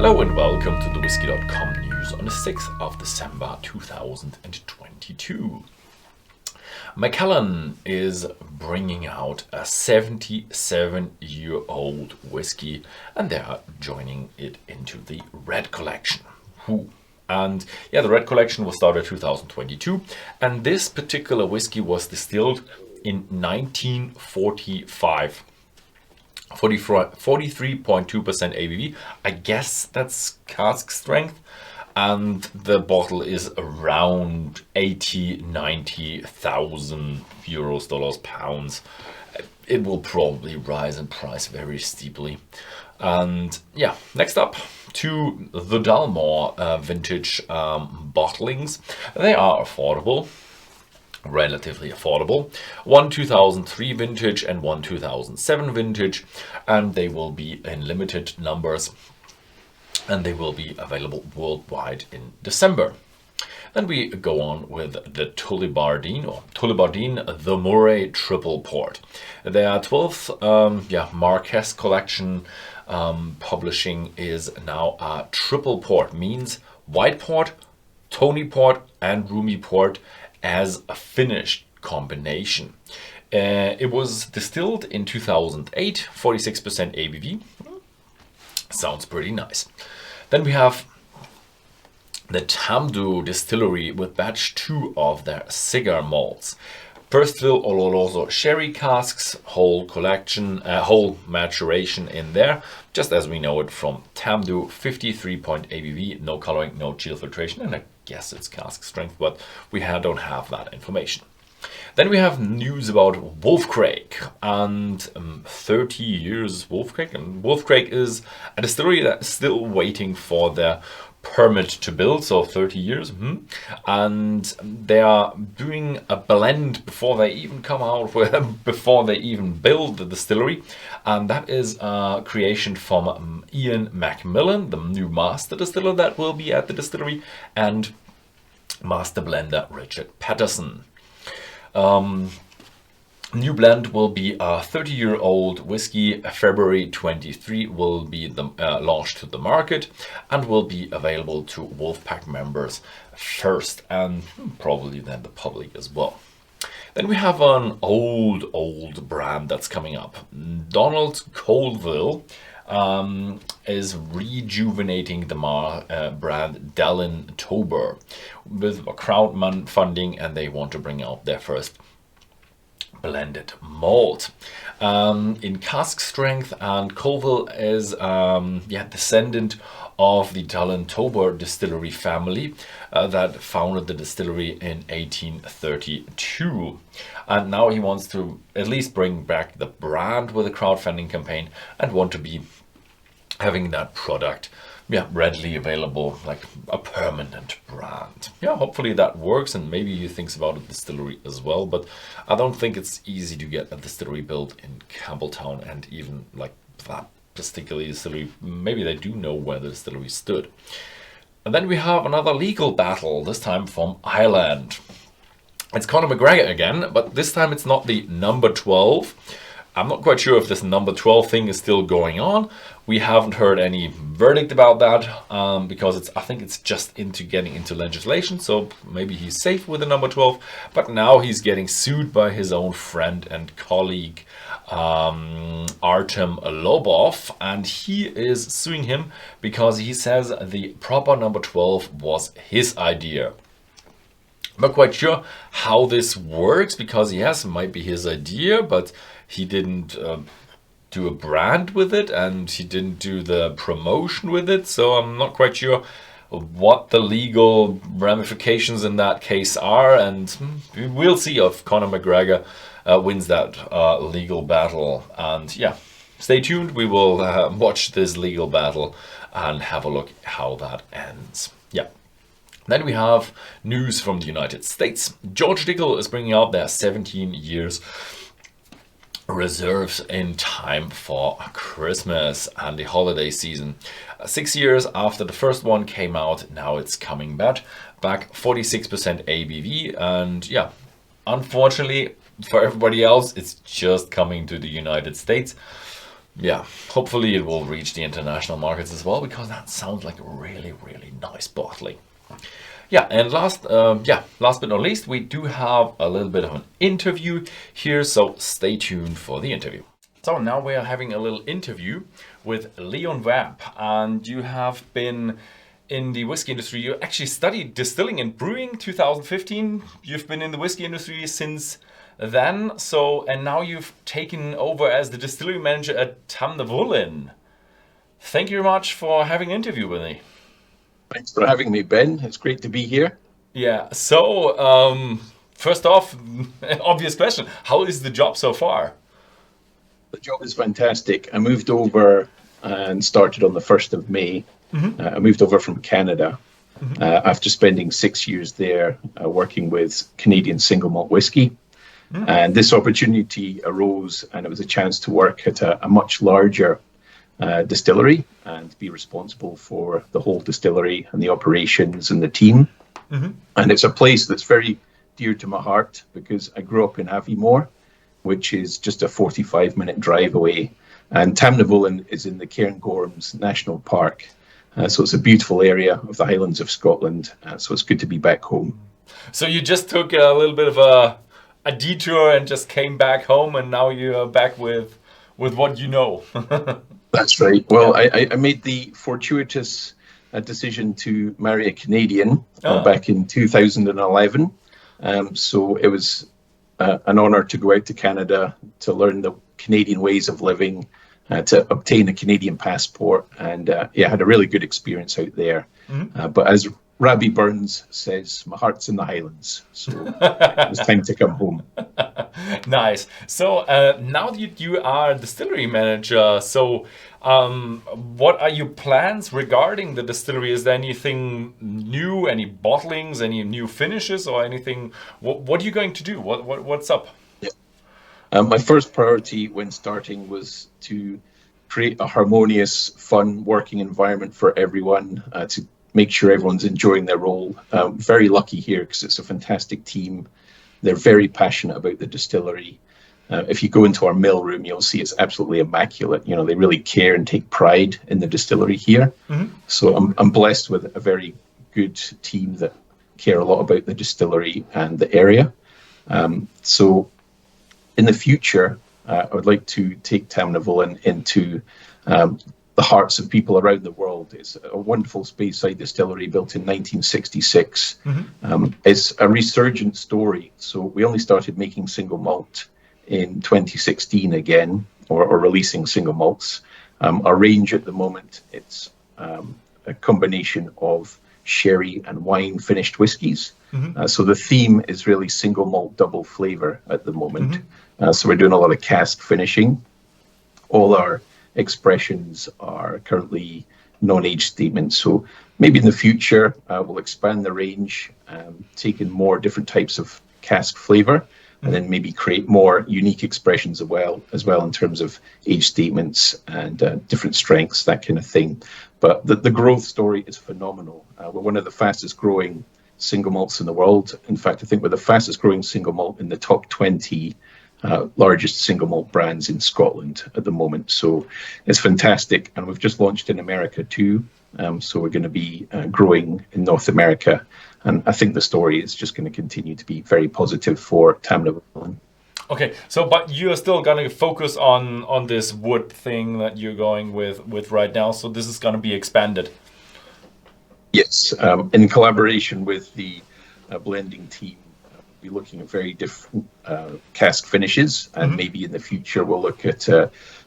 Hello and welcome to the Whisky.com news on the 6th of December 2022. Macallan is bringing out a 77-year-old whiskey and they are joining it into the Red Collection. And yeah, the Red Collection was started in 2022 and this particular whiskey was distilled in 1945. 43.2% ABV. I guess that's cask strength. And the bottle is around 90,000 euros, dollars, pounds. It will probably rise in price very steeply. And yeah, next up to the Dalmore vintage bottlings. They are affordable. Relatively affordable. One 2003 vintage and one 2007 vintage, and they will be in limited numbers and they will be available worldwide in December. Then we go on with the Tullibardine, the Murray Triple Port. Their 12th Marquess collection publishing is now a triple port, means white port, tony port and roomy port as a finished combination. It was distilled in 2008, 46% ABV. Sounds pretty nice. Then we have the Tamdhu Distillery with batch 2 of their Cigar malts. First fill Oloroso sherry casks, whole collection, whole maturation in there, just as we know it from Tamdhu, 53 point ABV, no coloring, no chill filtration, and I guess it's cask strength, but we don't have that information. Then we have news about Wolfcraig and 30 years Wolfcraig. And Wolfcraig is a distillery that's still waiting for their permit to build, so 30 years. And they are doing a blend before they even come out with, before they even build the distillery. And that is a creation from Ian Macallan, the new master distiller that will be at the distillery, and master blender Richard Patterson. New blend will be a 30-year-old whiskey. February 23 will be launched to the market and will be available to Wolfpack members first and probably then the public as well. Then we have an old brand that's coming up. Donald Colville is rejuvenating the brand Dalintober with crowdfunding, and they want to bring out their first blended malt in cask strength. And Colville is descendant of the Dalintober distillery family that founded the distillery in 1832, and now he wants to at least bring back the brand with a crowdfunding campaign and want to be having that product readily available, like a permanent brand. Hopefully that works, and maybe he thinks about a distillery as well, but I don't think it's easy to get a distillery built in Campbelltown, and even like that particular distillery, maybe they do know where the distillery stood. And then we have another legal battle, this time from Ireland. It's Conor McGregor again, but this time it's not the number 12. I'm not quite sure if this number 12 thing is still going on. We haven't heard any verdict about that because I think it's just getting into legislation, so maybe he's safe with the number 12. But now he's getting sued by his own friend and colleague Artem Lobov, and he is suing him because he says the proper number 12 was his idea. I'm not quite sure how this works because yes, it might be his idea, but he didn't do a brand with it and he didn't do the promotion with it, so I'm not quite sure what the legal ramifications in that case are, and we'll see if Conor McGregor wins that legal battle. And yeah, stay tuned, we will watch this legal battle and have a look how that ends. Then we have news from the United States. George Dickel is bringing out their 17 years reserves in time for Christmas and the holiday season. 6 years after the first one came out, now it's coming back 46% ABV, and yeah, unfortunately for everybody else, it's just coming to the United States. Yeah, hopefully it will reach the international markets as well, because that sounds like a really, really nice bottling. Yeah, and last but not least, we do have a little bit of an interview here, so stay tuned for the interview. So now we are having a little interview with Leon Webb, and you have been in the whiskey industry. You actually studied distilling and brewing 2015. You've been in the whiskey industry since then, and now you've taken over as the distillery manager at Tamnavulin. Thank you very much for having an interview with me. Thanks for having me, Ben. It's great to be here. Yeah, so first off, obvious question, how is the job so far? The job is fantastic. I moved over and started on the 1st of May. I moved over from Canada after spending 6 years there working with Canadian single malt whiskey. And this opportunity arose, and it was a chance to work at a much larger distillery and be responsible for the whole distillery and the operations and the team. And it's a place that's very dear to my heart because I grew up in Aviemore, which is just a 45-minute drive away. And Tamnavulin is in the Cairngorms National Park. So it's a beautiful area of the Highlands of Scotland. So it's good to be back home. So you just took a little bit of a detour and just came back home, and now you're back with what you know. That's right. Well, I made the fortuitous decision to marry a Canadian back in 2011. So it was an honor to go out to Canada to learn the Canadian ways of living, to obtain a Canadian passport, and had a really good experience out there. But as Rabbi Burns says, my heart's in the Highlands, so it was time to come home. Nice. So now that you are distillery manager, so what are your plans regarding the distillery? Is there anything new, any bottlings, any new finishes, or anything? What are you going to do? What's up? Yeah. My first priority when starting was to create a harmonious, fun working environment for everyone, to make sure everyone's enjoying their role. Very lucky here because it's a fantastic team. They're very passionate about the distillery. If you go into our mill room, you'll see it's absolutely immaculate. You know, they really care and take pride in the distillery here. So I'm blessed with a very good team that care a lot about the distillery and the area. So in the future, I would like to take Tamnavulin into the hearts of people around the world. It's a wonderful Speyside distillery built in 1966. It's a resurgent story. So we only started making single malt in 2016 again, or releasing single malts. Our range at the moment, it's a combination of sherry and wine finished whiskies. So the theme is really single malt double flavor at the moment. So we're doing a lot of cask finishing. All our expressions are currently non-age statements. So maybe in the future, we'll expand the range, take in more different types of cask flavor, and then maybe create more unique expressions as well in terms of age statements and different strengths, that kind of thing. But the growth story is phenomenal. We're one of the fastest growing single malts in the world. In fact, I think we're the fastest growing single malt in the top 20 largest single malt brands in Scotland at the moment. So it's fantastic. And we've just launched in America too. So we're going to be growing in North America. And I think the story is just going to continue to be very positive for Tamnavulin. Okay, so but you're still going to focus on this wood thing that you're going with right now. So this is going to be expanded. Yes, in collaboration with the blending team, we'll be looking at very different cask finishes, and maybe in the future we'll look at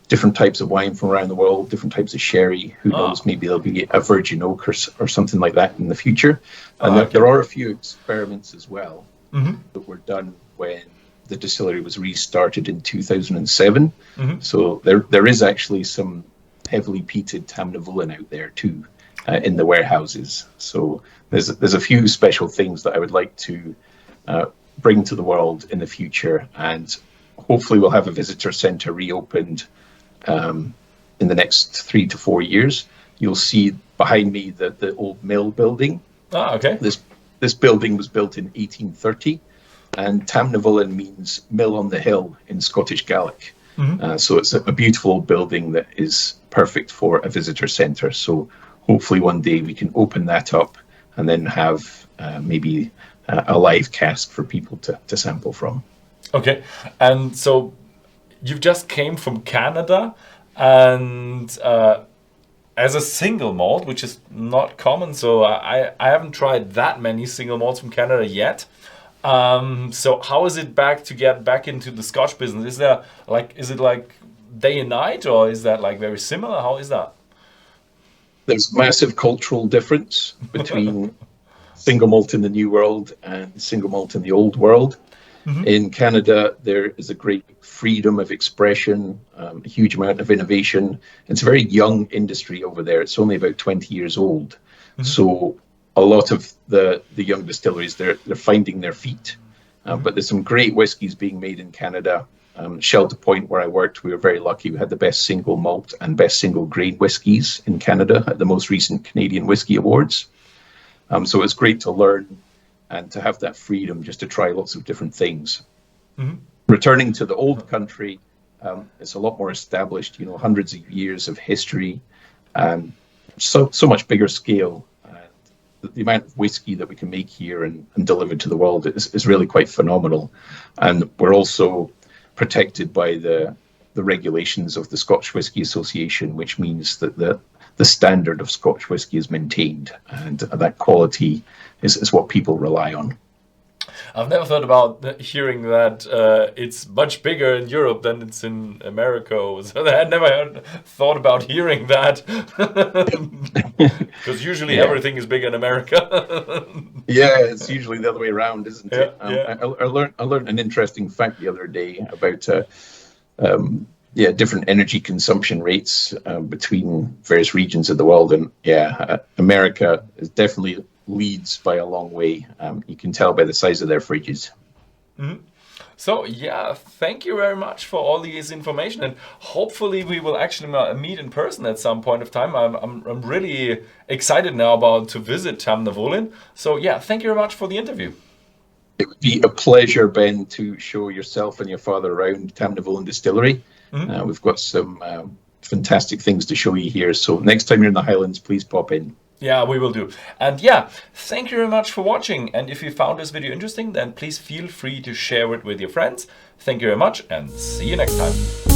different types of wine from around the world, different types of sherry. Who knows? Maybe there'll be a virgin oak or something like that in the future. And there are a few experiments as well that were done when the distillery was restarted in 2007. So there is actually some heavily peated Tamnavulin out there too in the warehouses. So there's a few special things that I would like to bring to the world in the future, and hopefully we'll have a visitor centre reopened in the next 3 to 4 years. You'll see behind me the old mill building. Okay. This building was built in 1830, and Tamnavulin means mill on the hill in Scottish Gaelic. So it's a beautiful building that is perfect for a visitor centre. So hopefully one day we can open that up and then have maybe a live cask for people to sample from. Okay, and so you've just came from Canada, and as a single malt, which is not common, so I haven't tried that many single malts from Canada yet. So how is it to get back into the Scotch business? Is it like day and night, or is that like very similar? How is that? There's massive cultural difference between single malt in the New World and single malt in the Old World. In Canada, there is a great freedom of expression, a huge amount of innovation. It's a very young industry over there. It's only about 20 years old. So a lot of the young distilleries, they're finding their feet. But there's some great whiskies being made in Canada. Shelter Point, where I worked, we were very lucky. We had the best single malt and best single grain whiskies in Canada at the most recent Canadian Whisky Awards. So it's great to learn and to have that freedom just to try lots of different things. Returning to the old country, it's a lot more established, hundreds of years of history, and so much bigger scale. The amount of whiskey that we can make here and deliver to the world is really quite phenomenal. And we're also protected by the regulations of the Scotch Whisky Association, which means that the standard of Scotch whisky is maintained, and that quality is what people rely on. I've never thought about hearing that it's much bigger in Europe than it's in America. So I never thought about hearing that. Because usually everything is big in America. Yeah, it's usually the other way around, isn't it? I learned an interesting fact the other day about different energy consumption rates between various regions of the world. And America is definitely leads by a long way. You can tell by the size of their fridges. So thank you very much for all this information, and hopefully we will actually meet in person at some point of time. I'm really excited now to visit Tamnavulin. So thank you very much for the interview. It would be a pleasure, Ben, to show yourself and your father around Tamnavulin Distillery. We've got some fantastic things to show you here. So next time you're in the Highlands, please pop in. Yeah, we will do. And thank you very much for watching. And if you found this video interesting, then please feel free to share it with your friends. Thank you very much, and see you next time.